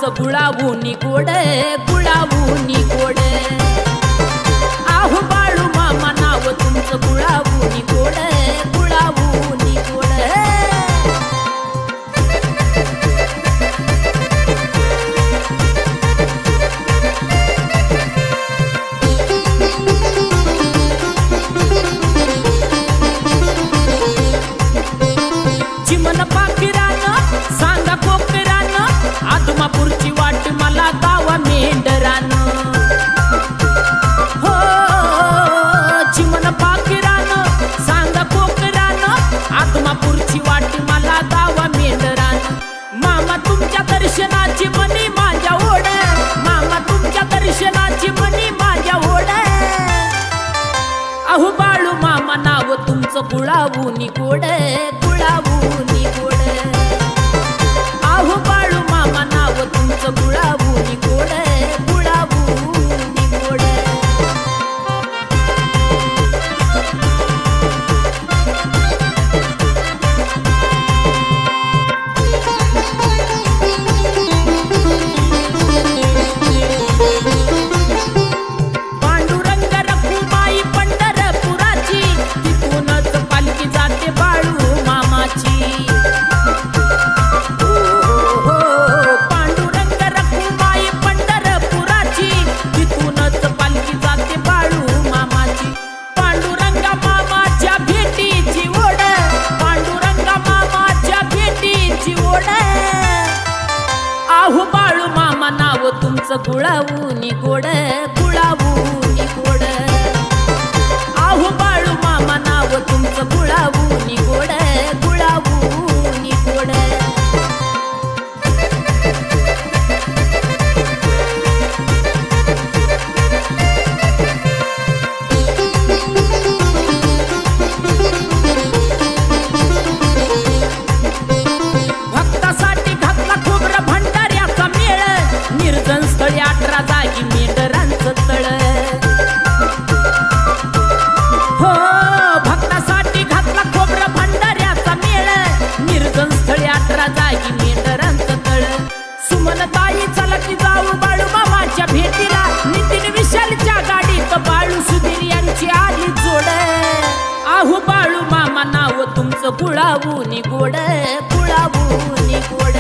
तुमचं गुळावूनी गोड गुळावूनी गोड आहो बाळू मामा नाव तुमचं गुळावूनी गोड गुळावूनी गोड चिमण पाखरानं सांगा कोकरानं आदमापूरची वाट मला गावा मेंढरानं हो चिमण पाखरानं सांगा कोकरानं आदमापूरची वाट मला गावा मेंढरानं मामा तुमच्या दर्शनाची मनी माझ्या ओढ मामा तुमच्या दर्शनाची मनी माझ्या ओढ अहो बाळू मामा नाव तुमचं गुळावूनी गोड गुळावूनी गोड आहो बाळू मामा नाव तुमचं गुळावूनी गोड गुळावूनी गोड पांडुरंग रखुमाई पंढरपुराची तिथूनच पालखी जाते बाळू मामाची पांडुरंग रखुमाई पंढरपुराची तिथूनच पालखी जाते बाळू मामाची पांडुरंगा मामाच्या भेटीची ओढ पांडुरंगा मामाच्या भेटीची ओढ आहो बाळू मामा नाव तुमचं गुळावूनी गोड गुळावूनी गोड आहो बाळू मामा नाव तुमचं गुळावूनी गोड गुळावूनी गोड भक्तासाठी घातला खोबरं भंडाऱ्याचा मेळ निर्जन स्थळी 18 जागी मेंढरांचं तळ हो भक्तासाठी घातला खोबरं भंडाऱ्याचा मेळ निर्जन स्थळी 18 जागी मेंढरांचं तळ सुमनताई चला की जाऊ बाळू मामाच्या भेटीला नितीन विशालच्या गाडीत बाळू सुधीर यांची आली जोड आहो बाळू मामा नाव तुमचं गुळावूनी गोड गुळावूनी गोड